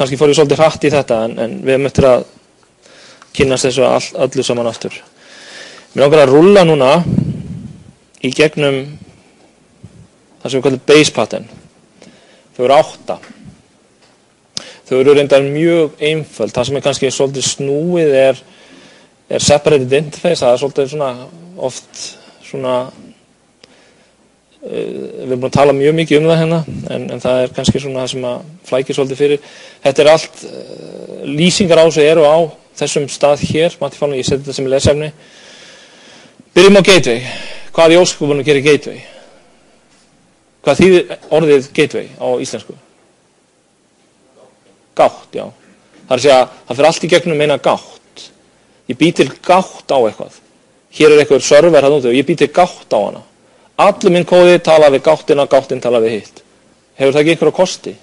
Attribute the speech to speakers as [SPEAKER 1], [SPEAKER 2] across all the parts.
[SPEAKER 1] kannski fór ég svolítið hratt í þetta en við erum eftir að kynnast þessu öllu saman aftur. Mér langar að rúlla núna í gegnum það sem við kallum base pattern. Þau eru 8. Þau eru reyndar mjög einföld. Það sem er kannski svolítið snúið er separated interface. Það er svolítið svona oft svona við erum búin að tala mjög mikið það hérna en það er kannski svona það sem að flækir svolítið fyrir. Þetta er allt lýsingar á þessu eru á þessum stað hér. Mattifálun, ég seti þetta sem lesefni. Byrjum á gateway. Hvað í ósköpunum gerir gateway? Hvað þýðir orðið gateway á íslensku? Gátt, já. Það er að segja, það fyrir allt í gegnum eina gátt. Ég bý til gátt á eitthvað. Hér er eitthvað server hann úti og ég bý til gátt á hana. Allur minn kóði tala við gáttina, gáttin tala við hitt. Hefur það ekki einhverja kosti?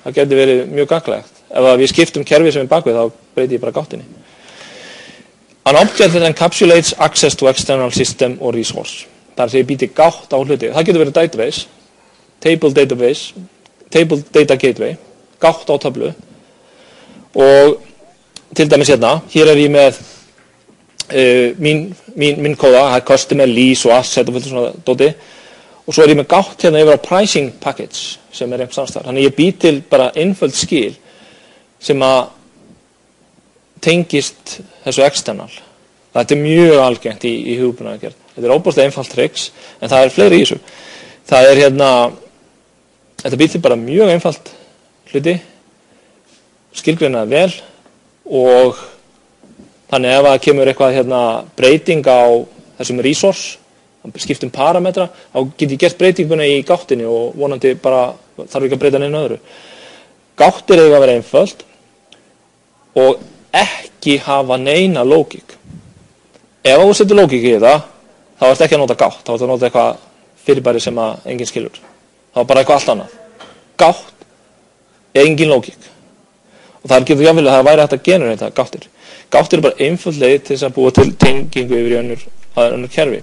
[SPEAKER 1] Það getur verið mjög gagnlegt. Ef við skiptum kerfi sem er bakvið þá breyti ég bara gáttinni. An object that encapsulates access to external system or resource. Það er að segja býti gátt á hluti. Það getur verið database, table data gateway, gátt á töflu. Og til dæmis hérna, hér er ég með mín kóða, það er customer, lease og asset og fullt svona dóti. Og svo er ég með gátt hérna yfir á pricing package sem er einhvers samstarf. Þannig ég bý til bara einföld skil sem að tengist þessu external. Þetta er mjög algengt í hugbúnaðargerð. Þetta er óbúslega einfalt tricks, en það er fleiri í þessu. Það er hérna, þetta býr til bara mjög einfalt hluti, skilgreinaði vel og þannig ef það kemur eitthvað hérna breyting á þessum resource, skiptum parametra, þá get ég gert breytinguna í gáttinni og vonandi bara þarf ekki að breyta neina öðru. Gáttir eiga að vera einföld og ekki hafa neina lógík. Ef þú setur lógík í þetta, þá ert ekki að nota gátt, þá ert að nota eitthvað fyrirbæri sem að enginn skilur. Þá er bara eitthvað allt annað. Gátt er engin lógík. Og það getur jáfnvel að það væri hægt að generata gáttir. Gáttir er bara einföld leið til þess að búa til tengingu yfir í önnur kerfi.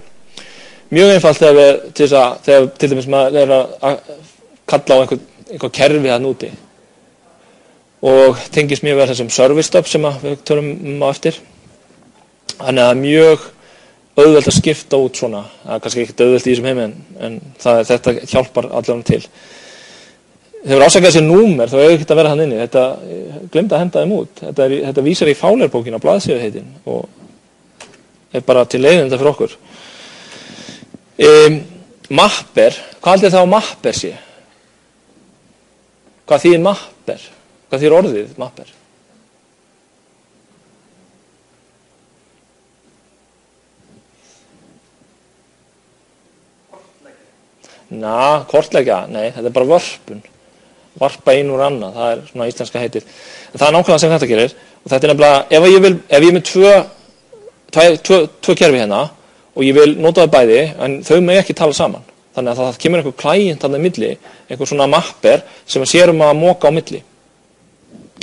[SPEAKER 1] Mjög einfalt þegar til dæmis maður er að kalla á einhver kerfi þarna úti. Og tengist mjög vel þessum service stop sem við tölum á eftir. Þannig að það er mjög auðvelt að skipta út svona. Það er kannski ekkert auðvelt í þessum heimi en þetta hjálpar allavega til. Þegar ásakað þessi númer þá hefur ekkert að vera hann inni. Þetta glemdi að henda þeim út. Þetta vísar í Fowler-bókina, blaðsíðuheitin og er bara til leiðinda fyrir okkur. Mapper, hvað heldur það á mapper sé? Hvað þýðir mapper? Hvað þýðir orðið mapper? Kortleggja, nei, þetta er bara vörpun. Varpa inn úr annað, það er svona íslenska heitið. En það er nákvæmlega sem þetta gerir. Og þetta er nefnilega, ef ég er með tvö kerfi hérna og ég vil nota það bæði, en þau með ekki tala saman. Þannig að það kemur einhver client þarna í milli, einhver svona mapper sem sér að móka á milli.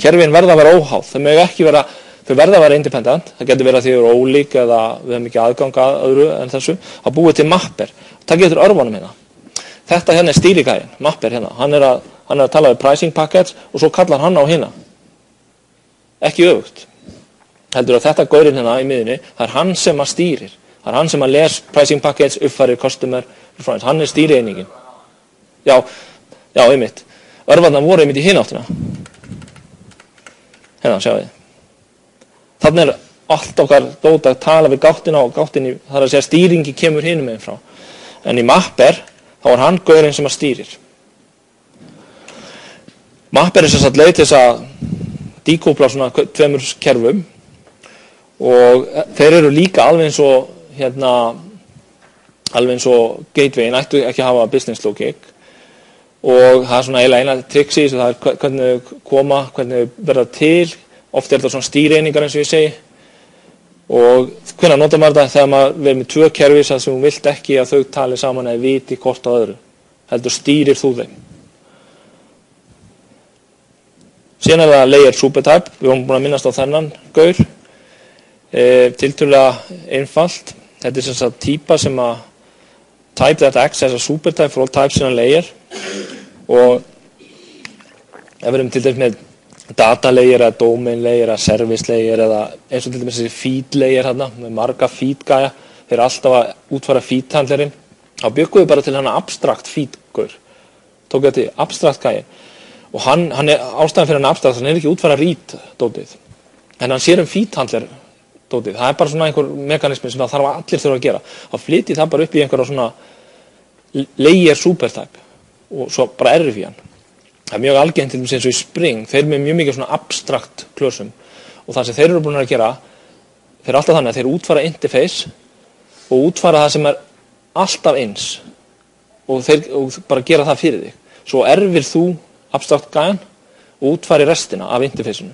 [SPEAKER 1] Kerfin verða að vera óháð, þau verða að vera independent, það getur verið að þau eru ólík eða við hefum ekki aðgang að öðru en þessu, að búið til mapper. Það getur örvanum hérna. Þetta hérna er stýrigæðin, mapper hérna, hann er að tala við pricing packets og svo kallar hann á hérna. Ekki öfugt. Heldur að þetta gaurinn hérna í miðunni, það er hann sem að stýrir. Það er hann sem að les pricing packets, uppfærir customer reference, hann er stýrieiningin. Já, einmitt. Örvarnar voru einmitt í hináttina. Hérna, sjáu þið. Þannig er allt okkar dót að tala við gáttina og gáttinni, það er að segja stýringi kemur hinum meginn frá. En í mapper, þá er hann gaurinn sem að stýrir. Mapper er sem sagt leið til þess að díkópla svona tveimur kerfum og þeir eru líka alveg eins og gatewayin ættu ekki að hafa business logic og það er svona eina triksi í þessu, það er hvernig þau koma, hvernig þau verða til, oft er þetta svona stýreiningar eins og ég segi og hvernig notar maður þetta þegar maður verður með tvö kerfi sem þú vilt ekki að þau tali saman eða viti hvort á öðru, heldur stýrir þú þeim. Síðan er það layer supertype, við vorum búin að minnast á þennan gaur, tiltölulega einfalt, þetta er sem sagt típa sem að type that acts as a supertype for all types in a layer og ef við erum til dæmis með data layer eða domain layer eða service layer eða eins og til dæmis þessi feed layer hérna, með marga feed gæja, þeir eru alltaf að útfæra feed handlerinn, þá byggum við bara til hana abstrakt feed gaur, tók þetta í abstrakt gæja og hann er ástæðan fyrir hann abstrakt, hann er ekki útfæra read dótið, en hann sér feed handler dótið, það er bara svona einhver mekanismi sem það þarf að allir þurfa að gera, þá flytji það bara upp í einhverja svona layer supertype og svo bara erfi hann. Það er mjög algengt til dæmis eins og í Spring, þeir eru með mjög mikið svona abstrakt klösum og það sem þeir eru búin að gera, þeir eru alltaf þannig að þeir útfæra interface og útfæra það sem er alltaf eins og bara gera það fyrir þig. Svo erfir þú abstrakt gæjan og útfæri restina af interfaceinu.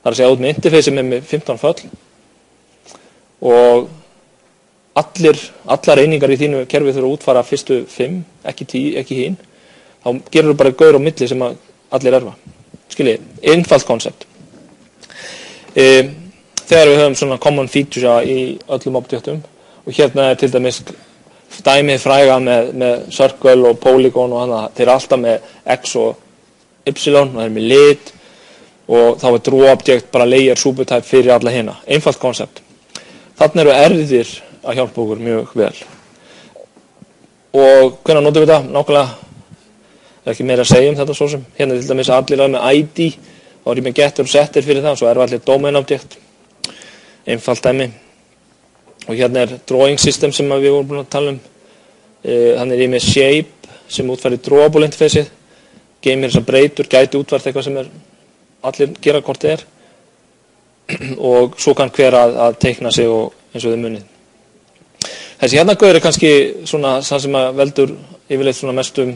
[SPEAKER 1] Það er að segja út með interface með 15 föll og allar einingar í þínu kerfi þurfa að útfæra fyrstu 5, ekki 10, ekki hinn. Þá gerur þú bara gaur á milli sem allir erfa. Skiljið, einfalt koncept. Þegar við höfum svona common features í öllum objektum og hérna er til dæmis dæmið fræga með circle og polygon og annað, þeir eru alltaf með x og y og þeir eru með lit og þá er draw object bara layer supertype fyrir alla hina. Einfalt koncept. Þannig eru erðir að hjálpa okkur mjög vel. Og hvernig notum við þetta? Nákvæmlega það er ekki meira að segja þetta svo sem. Hérna til dæmis allir með ID, þá er ég með getter og setter fyrir það, og svo er allir domain object. Einfalt dæmi. Og hérna er drawing system sem við vorum búin að tala um. Þannig er ég með shape sem útfærir drawable interfaceið. Geymir þessar breytur, gæti útfært eitthvað sem allir gera hvort það er. Og svo kann hver að teikna sig og eins og þið munið. Þessi hérna gaur er kannski svona það sem veldur yfirleitt svona mestum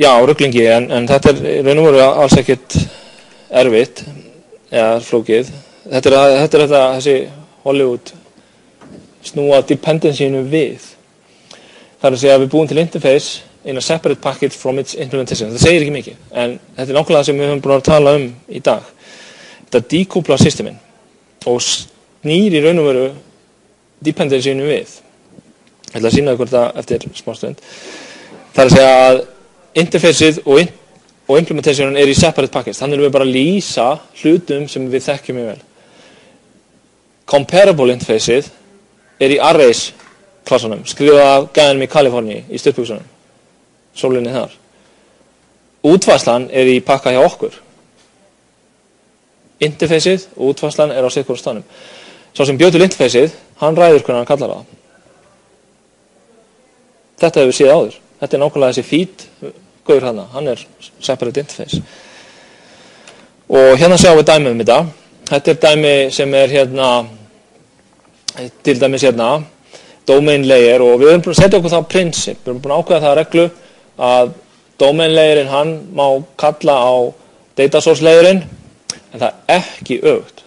[SPEAKER 1] ruglingi, en þetta er raun og veru alls ekkert erfitt eða flókið. Þetta er þessi Hollywood snúa dependencyinu við. Það er að segja að við búum til interface in a separate package from its implementation. Það segir ekki mikið, en þetta er nákvæmlega það sem við höfum búin að tala um í dag. Þetta dekúpla systemin og snýr í raun og veru dependencyinu við. Ég ætla að sýna ykkur þetta eftir smá stund. Það er að segja að interfaceið og implementationin er í separate package. Þannig erum við bara að lýsa hlutum sem við þekkjum mjög vel. Comparable interfaceið er í arrays klassanum, skrifað af gæjanum í Kaliforníu í stuttbuxunum. Sólinni þar. Útfærslan er í pakka hjá okkur. Interfaceið og útfærslan er á sitt hvorum staðnum. Sá sem bjó til interfaceið, hann ræður hvernig hann kallar það. Þetta hefur við séð áður. Þetta er nákvæmlega þessi feed gaur hana, hann er separate interface. Og hérna sjáum við dæmi um þetta. Þetta er dæmi sem er hérna, til dæmis hérna, domain layer og við erum búin að setja okkur það prinsip. Við erum búin að ákveða það reglu að domain layerinn hann má kalla á data source layerinn, en það er ekki öfugt.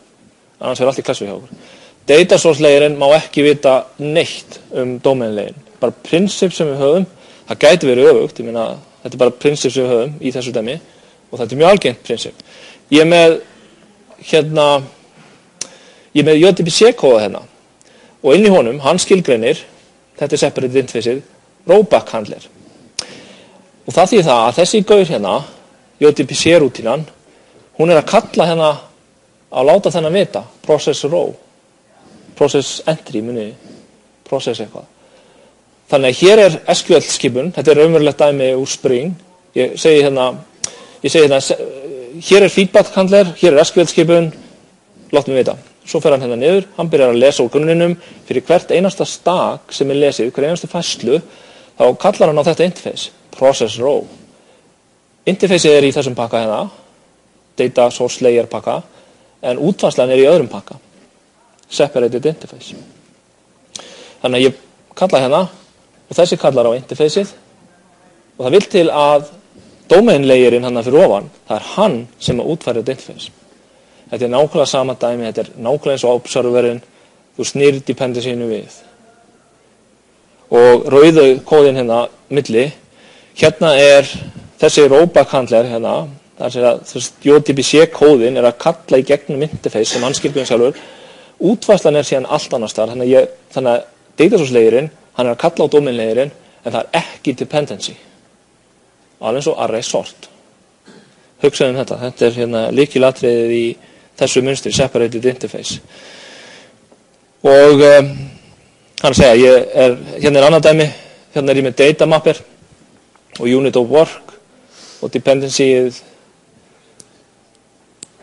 [SPEAKER 1] Annars er allt í klassu hjá okkur. Data source layerinn má ekki vita neitt domain layerinn. Bara prinsip sem við höfum, það gæti verið öfugt, ég meina þetta er bara prinsip sem við höfum í þessu dæmi og þetta er mjög algengt prinsip. Ég er með JDBC-kóða hérna og inn í honum, hann skilgreinir, þetta er separate interfaceið, rollback handler. Og það þýðir það að þessi gaur hérna, JDBC-rútínan, hún er að kalla hérna að láta þennan vita, process row, process entry, process eitthvað. Þannig að hér er SQL-skipun, þetta er raunverulegt dæmi úr Spring. Ég segi hérna, hér er feedback handler, hér er SQL-skipun, láttum við vita. Svo fer hann hérna niður, hann byrjar að lesa úr grunninum fyrir hvert einasta stak sem er lesið, hver einasta færslu, þá kallar hann á þetta interface, process row. Interfaceið er í þessum pakka hérna, data source layer pakka, en útfærslan er í öðrum pakka, separated interface. Þannig að ég kalla hérna, og þessi kallar á interfaceið og það vil til að domain layerinn hann fyrir ofan, það er hann sem útfærir þetta interface. Þetta er nákvæmlega sama dæmi, þetta er nákvæmlega eins og observerinn, þú snýr dependencyinu við. Og rauðu kóðin hérna milli, hérna er þessi rollback handler hérna, það er að JDBC kóðin er að kalla í gegnum interface sem hann skilgreinir sjálfur, útfærslan er síðan allt annars þar, þannig að data source layerinn hann er að kalla á domain layerinn, en það er ekki dependency. alveg eins og array sort. Hugsaðu þetta er hérna lykilatriðið í þessu munstri, separated interface. Og hann segja, hérna er annað dæmi, hérna er ég með data mapper og unit of work og dependencyið,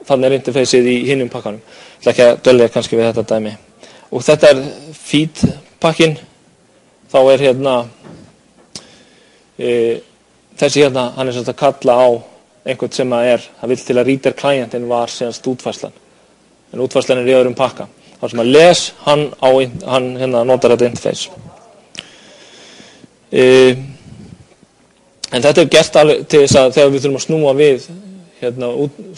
[SPEAKER 1] þannig er interfaceið í hinum pakkanum. Það er ekki að dölja kannski við þetta dæmi. Og þetta er feed pakkin, þá er hérna, þessi hérna, hann er svolítið að kalla á einhvern sem það vill til að reader clientin var senast útfærslan. En útfærslan er í öðrum pakka. Það sem að les, hann hérna notar þetta interface. En þetta er gert alveg til þess að þegar við þurfum að snúa við hérna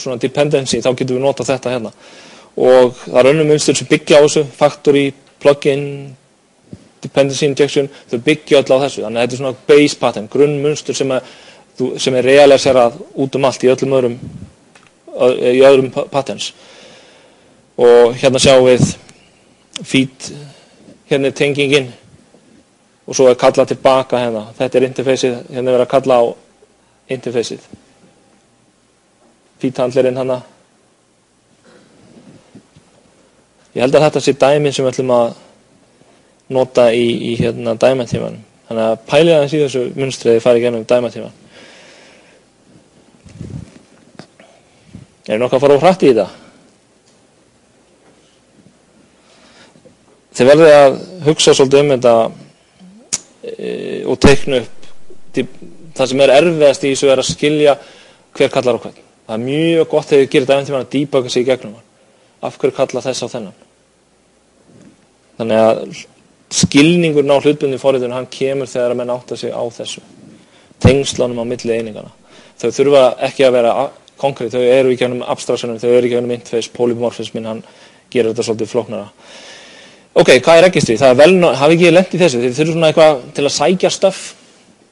[SPEAKER 1] svona dependency, þá getum við notað þetta hérna. Og það er önnur munstur sem byggja á þessu, factory, plugin, dependency injection, þau byggja öll á þessu. Þannig að þetta er svona base pattern, grunnmunstur sem er realiserað út allt í öðrum patterns. Og hérna sjáum við feed, hérna er tengingin og svo er kallað tilbaka hérna. Þetta er interfaceið, hérna er verið að kalla á interfaceið. Feed-handlerinn hana. Ég held að þetta sé dæmin sem við ætlum að nota í hérna dæmatímanum. Þannig að pælið aðeins í þessu munstriði farið gennum dæmatíman. Er nokkuð að fara úr hratt í þetta? Þið verðið að hugsa svolítið þetta og teikna upp það sem er erfiðast í þessu er að skilja hver kallar á hvern. Það er mjög gott þegar við gerum dæmatíman að debugga sig í gegnum hann. Af hverju kalla þess á þennan? Þannig að skilningurinn á hlutbundni forritunum hann kemur þegar að menn átta sig á þessu. Tengslunum á milli eininganna. Þau þurfa ekki að vera konkrétt, þau eru í gegnum abstraktsjónum, þau eru í gegnum interface, polymorphismin, hann gerir þetta svolítið flóknara. Ok, hvað er registry? Það er vel, hafi ekki lent í þessu, þið þurfum svona eitthvað til að sækja stöff.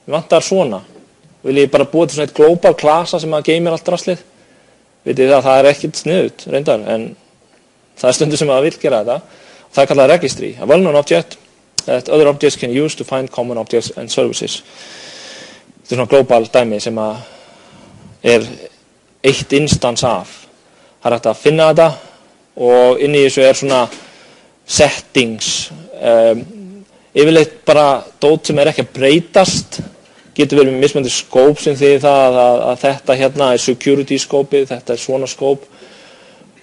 [SPEAKER 1] Við vantar svona. Vil ég bara búa til svona eitt global klasa sem að geymir allt draslið? Vitið það er ekkert sniðut, reyndar, en það er stundu sem að vil gera þetta. Það er kallað registry, a well-known object that other objects can use to find common objects and services. Þetta er svona global dæmi sem að er eitt instans af. Það er hægt að finna þetta og inn í þessu er svona settings. Yfirleitt bara dót sem er ekki að breytast, getur verið með mismunandi skóp sem því það að þetta hérna er security skópið, þetta er svona skóp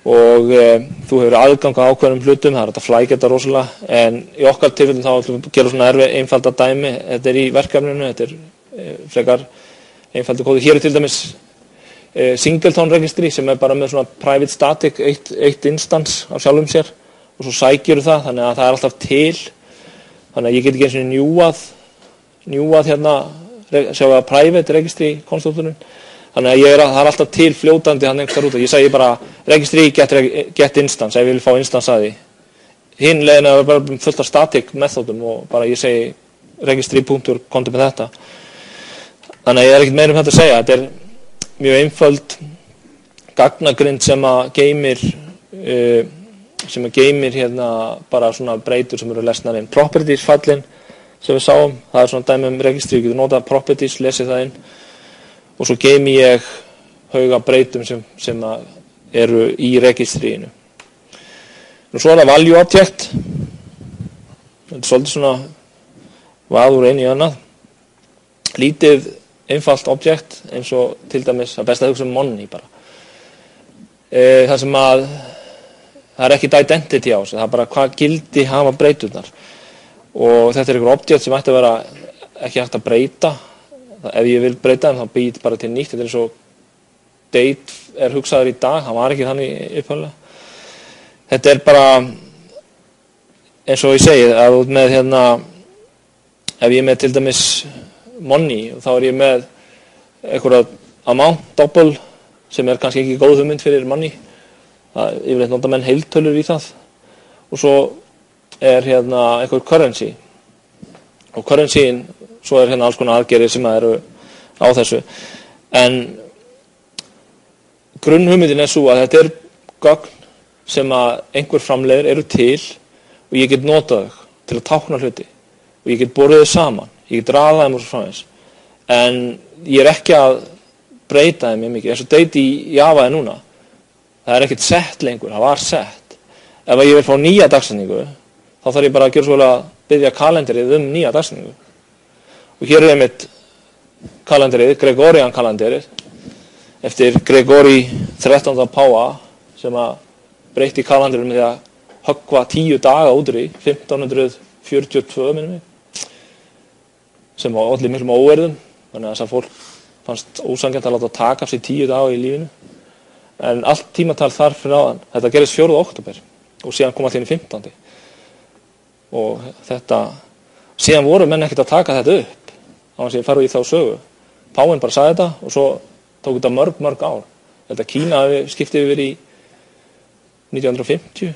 [SPEAKER 1] og þú hefur aðgang á ákveðnum hlutum, það er þetta flækja þetta rosalega, en í okkar tilfellum þá ætlum við að gera svona einfalda dæmi, þetta er í verkefninu, þetta er frekar einfaldur kóði. Hér er til dæmis singleton registry sem er bara með svona private static, eitt instans af sjálfum sér og svo sækjur það, þannig að það er alltaf til, þannig að ég get ekki eins og njúað hérna, sjáum við að private registry konstrukturinn. Þannig að það er alltaf til fljótandi hann einhver út og ég segi bara registry get instance ef ég vil fá instance að því. Hinn leiðin er bara fullt af static methodum og bara ég segi registry punktur komdu með þetta. Þannig að ég er ekkert meira þetta að segja. Þetta er mjög einföld gagnagrind sem að geymir hérna bara svona breytur sem eru lesnar inn. Properties fallin sem við sáum, það er svona dæmi registry, ég getur notað properties, lesið það inn og svo geymi ég hauga breytum sem eru í registríinu. Nú svo er það value object. Þetta er svolítið svona vaður inn í annað. Lítið einfalt object eins og til dæmis að best að hugsa money bara. Það sem að það er ekkert identity á þessu, það er bara hvað gildi hafa breyturnar. Og þetta er einhver object sem ætti að vera ekki hægt að breyta. Ef ég vil breyta þá býð bara til nýtt. Þetta er svo date er hugsaður í dag, hann var ekki þannig upphaflega. Þetta er bara eins og ég segi, ef ég er með til dæmis money og þá er ég með einhverja amount double sem er kannski ekki góð hugmynd fyrir money. Yfirleitt nota menn heiltölur í það og svo er einhver currency og currencyin svo er alls konar aðgerðir sem eru á þessu, en grunnhugmyndin er svo að þetta er gögn sem að einhver framleiðir eru til og ég get notað þau til að tákna hluti og ég get borið þau saman, ég get raðað þeim og svo framvegis, en ég ekki að breyta þeim mjög mikið, eins og date í Java núna, það ekkert sett lengur, það var sett. Ef ég vil fá nýja dagsetningu, þá þarf ég bara að gera svo vel að biðja kalenderið nýja dagsetningu. Og hér einmitt kalenderið, Gregorian kalenderið, eftir Gregori 13. páfa, sem að breytti kalenderið með því að höggva 10 daga út í 1542 minnum mig, sem var allir miklum óverðum, þannig að þess að fólk fannst ósanngjarnt að láta taka af sig 10 daga í lífinu. En allt tímatal þar fyrir áðan, þetta gerist 4. október og síðan kom allir inn í 15. Og þetta, síðan voru menn ekkert að taka þetta upp, á þess að ég fara í þá sögu. Páfinn bara sagði þetta og svo tók þetta mörg ár. Þetta Kína skipti yfir í 1950.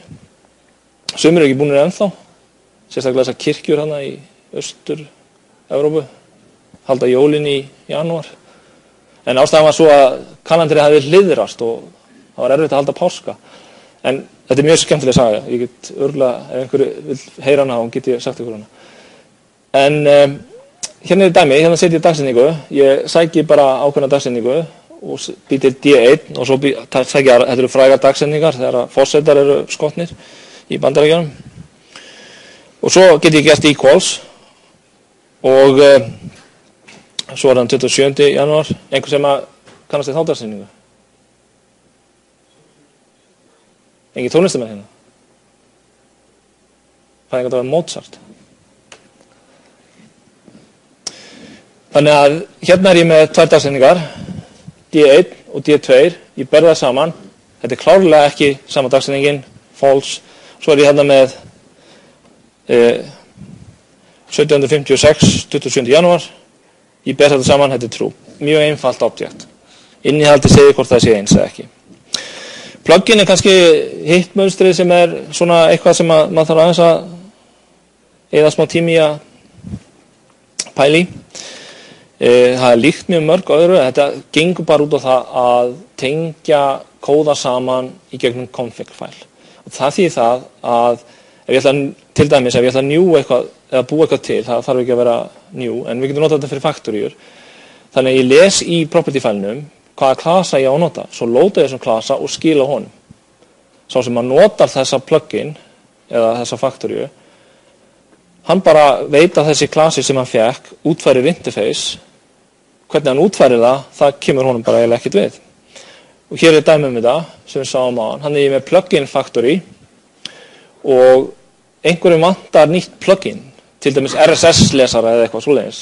[SPEAKER 1] Sumir ekki búinir ennþá, sérstaklega þessar kirkjur hana í Austur-Evrópu, halda jólin í janúar. En ástæðan var svo að kalenderið hafði hliðrast og það var erfitt að halda páska. En þetta mjög skemmtileg saga, ég get örgulega, ef einhver vil heyra hana, get ég sagt ykkur hana. En hérna dæmi, hérna setjum ég dagsetningu, ég sæki bara ákveðna dagsetningu og bý til D1 og svo sæki ég, þetta eru frægar dagsetningar þegar forsetar eru skotnir í Bandaríkjunum. Og svo get ég gert equals og svo hann 27. janúar, einhver sem að kannast þá dagsetningu. Engin tónlistamenn hérna. Fæðingardagur Mozart. Þannig að hérna ég með 2 dagsetningar, D1 og D2, ég ber það saman. Þetta klárlega ekki sama dagsetningin, false. Svo ég hérna með 1756, 27. janúar. Ég ber þetta saman, þetta true. Mjög einfalt objekt. Innihaldi segir hvort það sé eins eða ekki. Plugin kannski hitt mönstrið sem svona eitthvað sem maður þarf aðeins að eyða smá tími að pæla í. Það líkt mjög mörg öðru. Þetta gengur bara út á það að tengja kóða saman í gegnum config-fæl. Og það þýðir það að ef ég ætla, til dæmis, ef ég ætla að new eitthvað eða búa eitthvað til, það þarf ekki að vera new, en við getum notað þetta fyrir faktoríur. Þannig að ég les í property-fælnum hvaða klasa ég á að nota, svo lóta ég þessum klasa og skila honum. Sá sem að notar þessa plugin eða þessa faktoríu, hann bara veit að þessi klasi sem hann fekk útfærir interface, hvernig hann útfærir það kemur honum bara eiginlega ekkert við. Og hér dæmi þetta sem við sáum á hann er ég með plugin factory og einhverjum vantar nýtt plugin, til dæmis RSS-lesara eða eitthvað svoleiðis.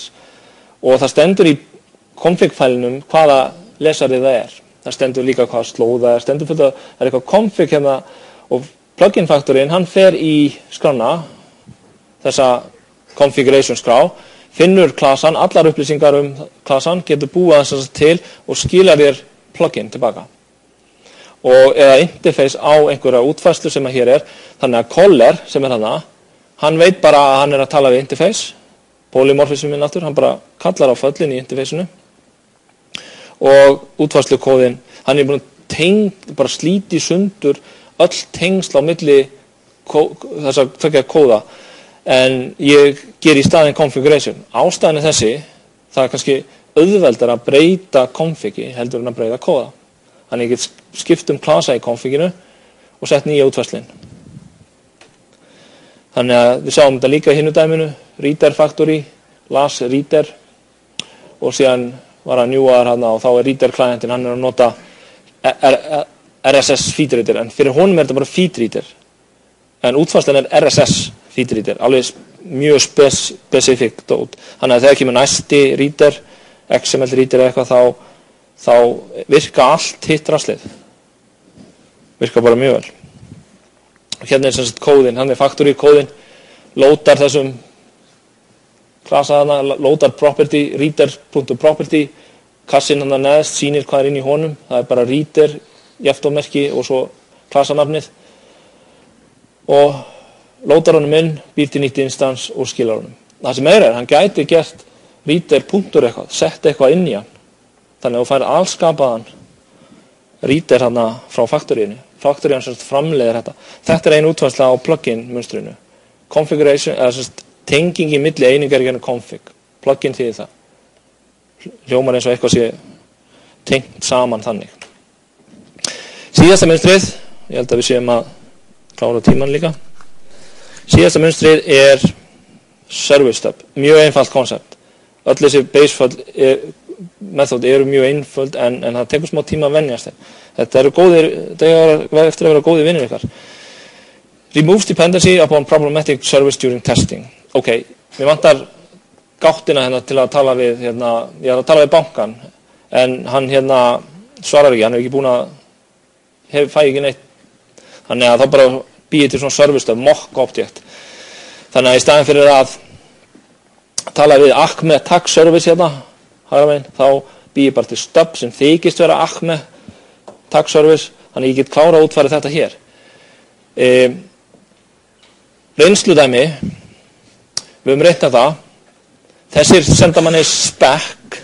[SPEAKER 1] Og það stendur í config-fælinum hvaða lesarið það er. Það stendur líka hvaða slóða er, stendur fyrir það er eitthvað config hérna og plugin-faktorinn, hann fer í skrána, þessa configuration skrá, finnur klasan, allar upplýsingar klasan, getur búið þess til og skilar þér plugin tilbaka. Og eða interface á einhverja útfærslu sem að hér er, þannig að caller sem er hana, hann veit bara að hann er að tala við interface, polymorphismin aftur, hann bara kallar á föllin í interfaceinu og útfærslukóðin, hann er búin að bara slíti sundur öll tengsl á milli þess að tvekja kóða, en ég ger í staðinn configuration. Ástæðan er þessi, það er kannski auðveldar að breyta configi heldur en að breyta kóða. Þannig ég get skipt klasa í configinu og sett nýja útfærslin. Þannig að við sáum þetta líka í hinu dæminu, reader factory, las reader og síðan var hann njúaðar hann og þá er reader klientin, hann er að nota RSS feed reader, en fyrir honum er þetta bara feed reader. En útfærslan er RSS feed reader, alveg mjög specific dót. Þannig að þegar kemur næsti reader, XML reader eða eitthvað, þá virka allt hitt raslið. Virka bara mjög vel. Og hérna er sem sagt kóðin, hann er factory kóðin, loadar þessum klasa hana, loadar property, reader.property, kassin hann neðst sýnir hvað er inn í honum, það er bara reader, jafntómerki og svo klasanafnið. Og loadar honum inn, býr til nýtt instans og skilar honum. Það sem er, hann gæti gert reader punktur eitthvað, sett eitthvað inn í hann. Þannig að þú fær allskapaðan reader hana frá faktoríinu. Faktorían sem framleiðir þetta. Þetta er ein útfærsla á plugin munstrinu. Configuration, eða tenging í milli einingar í genið config. Plugin þýðir það. hljómar eins og eitthvað sé tengt saman þannig. Síðasta mynstrið, ég held að við séum að klára tíman líka. Síðasta mynstrið service stub, mjög einfalt koncept. Öll þessi baseföll method eru mjög einföld en það tekur smá tíma að venjast þeim. Þetta eru eftir að vera góðir vinir ykkar. Removes dependency upon problematic service during testing. Ok, mér vantar gáttina hérna til að tala við, ég er að tala við bankan, en hann svarar ekki, hann ekki búin að, fæ ekki neitt. Þannig að þá bara býði til svona service stub, mock object. Þannig að í staðin fyrir að tala við Acme Tax Service þá býði bara til stub sem þykist vera Acme Tax Service, þannig að ég get klára útfærið þetta hér. Reynsludæmi, við höfum reiknað það, þessir senda manni spec,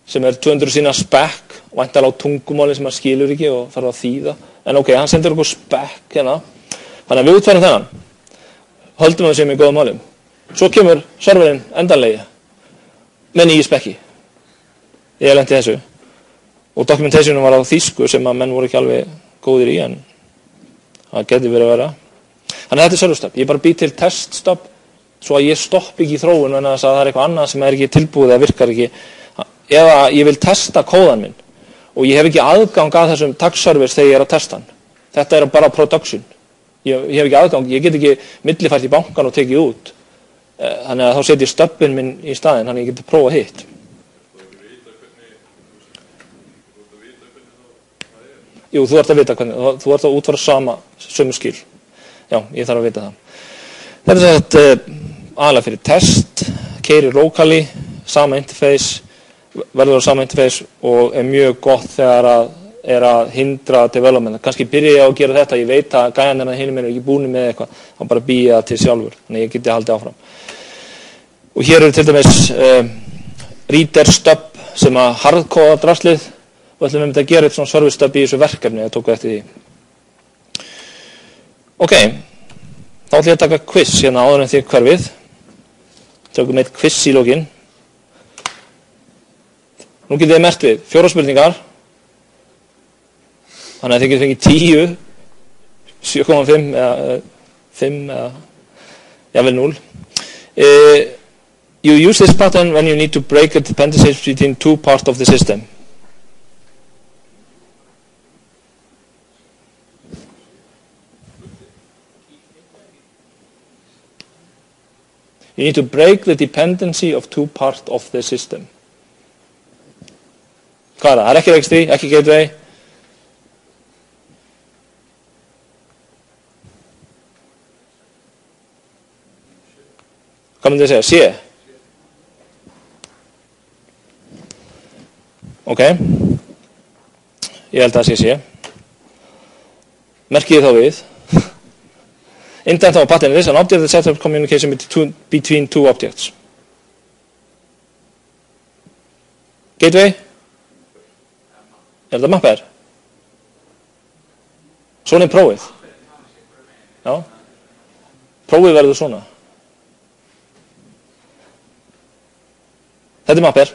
[SPEAKER 1] sem 200 sína spec, væntanlega á tungumáli sem maður skilur ekki og þarf að þýða, en ok, hann sendir okkur spec hérna, þannig að við útfærum þennan, höldum við sem í góðum málum. Svo kemur serverinn endanlegi, með nýju specki, ég lenti þessu, og documentationum var á þýsku sem að menn voru ekki alveg góðir í, en það geti verið að vera. Þannig að þetta service stub, ég bara bý til test stub, svo að ég stoppi ekki í þróun en að það eitthvað annað sem ekki tilbúið eða virkar ekki, eða ég vil testa kóðan minn og ég hef ekki aðgang að þessum tax service þegar ég að testa hann. Þetta bara production. Ég hef ekki aðgang, ég get ekki millifært í bankan og tekið út. Þannig að þá setjum ég stubbin minn í staðinn, þannig að ég geti prófað hitt. Jú, þú ert að vita hvernig, þú ert að útfæra sömu skil. Já, ég þarf að vita það. Þetta aðalega fyrir test, keyrir locally, sama interface, verður á sama interface og mjög gott þegar að hindra development. Kannski byrja ég á að gera þetta, ég veit að gæjan hinum mér ekki búin með eitthvað, þá bara býja til sjálfur, þannig ég geti haldið áfram. Og hér eru til dæmis reader stub sem að hardkóða draslið og ætlum við að gera eitt svona service stub í þessu verkefni, ég tók eftir því. Ok, þá ætlum ég að taka quiz hérna áður en því hverfið. Tökum eitt quiz í lokin. Nú getið þið merkt við 4 spurningar. Þannig að þið getið fengið 10, 7,5 eða 5 eða jafnvel 0. You use this pattern when you need to break a dependency between two parts of the system. You need to break the dependency of two parts of the system. Hvað það? Það ekki registry, ekki gateway. Hvað myndi þið segja? C? Ok. Ég held að það sé C. Merkið þá við. Intent of a pattern is an object that sets up communication between two objects. Gateway? Er þetta mapper? Svona prófið. Já. Prófið verður svona. Þetta mapper.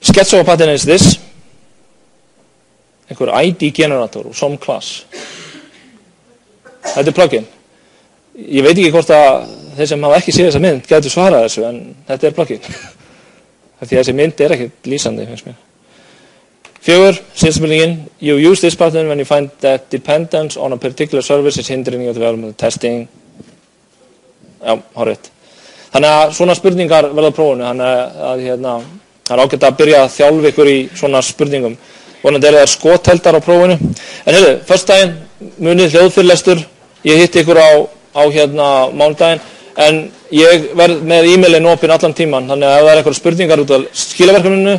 [SPEAKER 1] Sketch of a pattern is this. Einhver ID generator og some class. Þetta plugin. Ég veit ekki hvort að þeir sem hafa ekki séð þessa mynd getur svarað þessu, en þetta plugin. Því þessi mynd ekki lýsandi, finnst mér. 4, síðasta spurningin. You use this pattern when you find that dependence on a particular service is hindering your development testing. Já, hárrétt. Þannig að svona spurningar verða á prófunu, þannig að það ágætt að byrja að þjálfa ykkur í svona spurningum. Vonandi það skotheldar á prófunu. En heyrðu, föstudaginn, munið hljóðfyrirlestur, ég hitti ykkur á mánudaginn, en ég verð með e-mailin opinn allan tíman, þannig að ef það eitthvað spurningar út af skilaverkefninu